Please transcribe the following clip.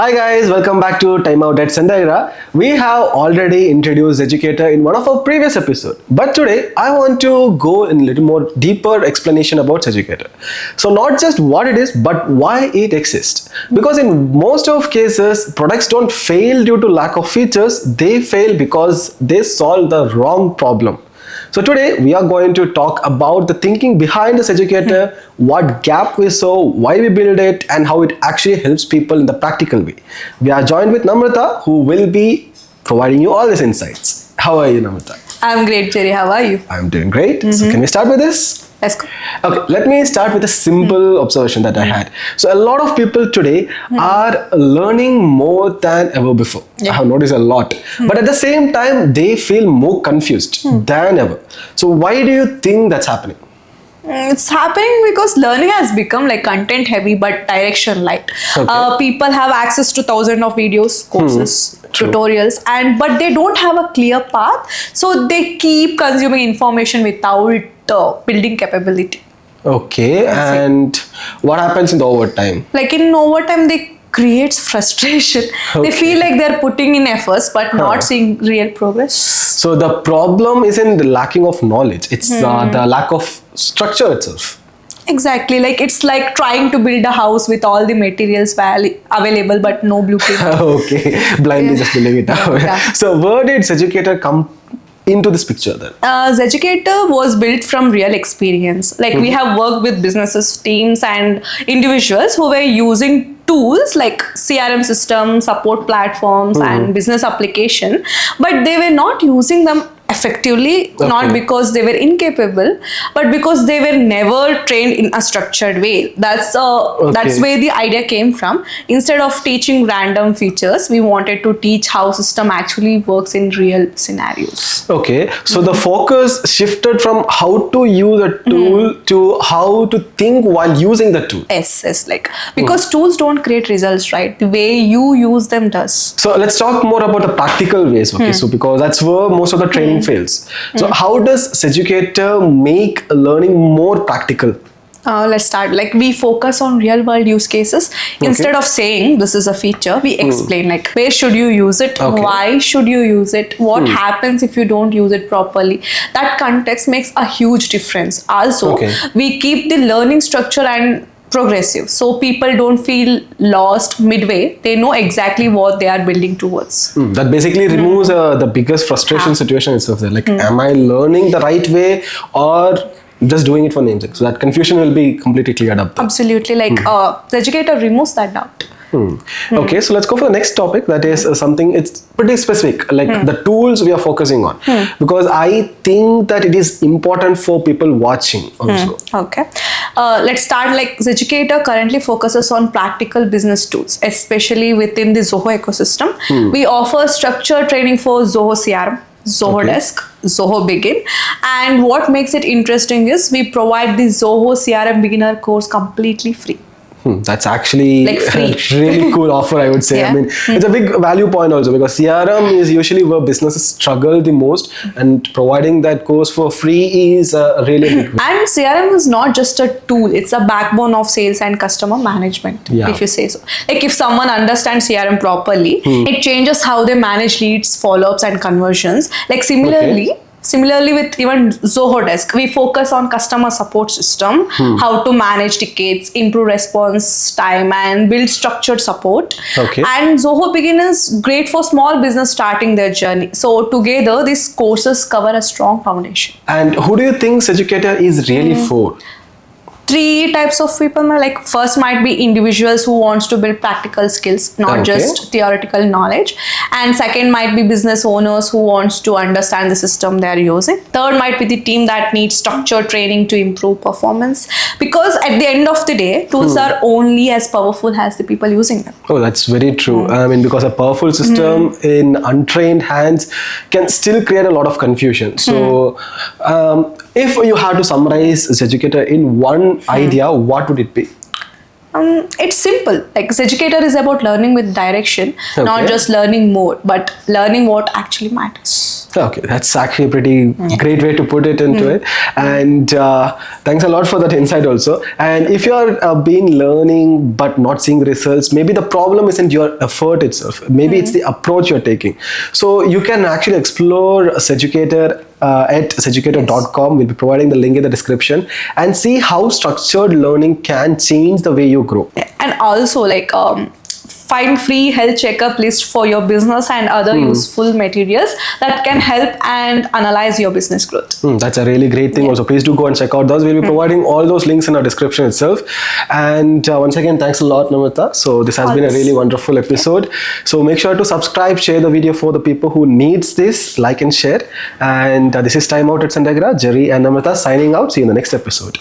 Hi guys, welcome back to TimeOut Zentegra. We have already introduced ZEducator in one of our previous episodes, but today I want to go in a little more deeper explanation about ZEducator. So not just what it is, but why it exists. Because in most of cases, products don't fail due to lack of features, they fail because they solve the wrong problem. So today we are going to talk about the thinking behind this ZEducator, what gap we saw, why we build it, and how it actually helps people in the practical way. We are joined with Namrata, who will be providing you all these insights. How are you, Namrata? I'm great, Jerry. How are you? I'm doing great. So can we start with this? Let's go. Okay, let me start with a simple observation that I had. So a lot of people today are learning more than ever before. I have noticed a lot. But at the same time, they feel more confused than ever. So why do you think that's happening? It's happening because learning has become like content heavy but direction light. Okay. People have access to thousands of videos, courses, tutorials, but they don't have a clear path. So they keep consuming information without building capability. Okay, and what happens in the overtime? Like in overtime, they creates frustration. Okay. They feel like they're putting in efforts but not seeing real progress. So the problem isn't the lacking of knowledge, it's the lack of structure itself. Exactly, like it's like trying to build a house with all the materials available but no blueprint. Okay, blindly just building it out. Yeah. So where did ZEducator come into this picture then? ZEducator was built from real experience. Like we have worked with businesses, teams and individuals who were using tools like CRM systems, support platforms and business application, but they were not using them effectively, not because they were incapable, but because they were never trained in a structured way. That's where the idea came from. Instead of teaching random features, we wanted to teach how system actually works in real scenarios. Okay, so the focus shifted from how to use a tool to how to think while using the tool. Yes, like because tools don't create results, right? The way you use them does. So let's talk more about the practical ways. Okay, so because that's where most of the training fails. So how does ZEducator make learning more practical? Let's start. Like we focus on real world use cases. Instead of saying this is a feature, we explain like where should you use it, why should you use it, what happens if you don't use it properly. That context makes a huge difference. Also, we keep the learning structure and progressive, so people don't feel lost midway. They know exactly what they are building towards. That basically removes the biggest frustration situation itself there. Like, am I learning the right way or just doing it for name's sake? So that confusion will be completely cleared up there. Absolutely, like ZEducator removes that doubt. Okay, so let's go for the next topic. That is something, it's pretty specific, like the tools we are focusing on, because I think that it is important for people watching also. Okay, let's start. Like ZEducator currently focuses on practical business tools, especially within the Zoho ecosystem. We offer structured training for Zoho CRM, Zoho Desk, Zoho Bigin, and what makes it interesting is we provide the Zoho CRM beginner course completely free. That's actually like free. a really cool offer, I would say. I mean, it's a big value point also, because CRM is usually where businesses struggle the most, and providing that course for free is a really big win. And CRM is not just a tool, it's a backbone of sales and customer management, if you say so. Like if someone understands CRM properly, it changes how they manage leads, follow-ups and conversions. Like Similarly with even Zoho Desk, we focus on customer support system, how to manage tickets, improve response time and build structured support. And Zoho Bigin is great for small business starting their journey. So together these courses cover a strong foundation. And who do you think ZEducator is really for? Three types of people. Like first might be individuals who wants to build practical skills, not just theoretical knowledge. And second might be business owners who wants to understand the system they are using. Third might be the team that needs structured training to improve performance, because at the end of the day, tools are only as powerful as the people using them. Oh, that's very true. I mean, because a powerful system in untrained hands can still create a lot of confusion. So if you had to summarize ZEducator in one idea, what would it be? It's simple. Like ZEducator is about learning with direction, not Okay. just learning more, but learning what actually matters. Okay, that's actually a pretty great way to put it into it. And thanks a lot for that insight also. And if you're been learning but not seeing results, maybe the problem isn't your effort itself. Maybe it's the approach you're taking. So you can actually explore ZEducator at ZEducator.com. We'll be providing the link in the description, and see how structured learning can change the way you grow. And also, like, find free health checkup list for your business and other useful materials that can help and analyze your business growth. That's a really great thing. Also, please do go and check out those. We'll be providing all those links in our description itself. And once again, thanks a lot, Namrata. So this has been a really wonderful episode. So make sure to subscribe, share the video for the people who needs this, like and share. And this is TimeOut at Zentegra. Jerry and Namrata signing out. See you in the next episode.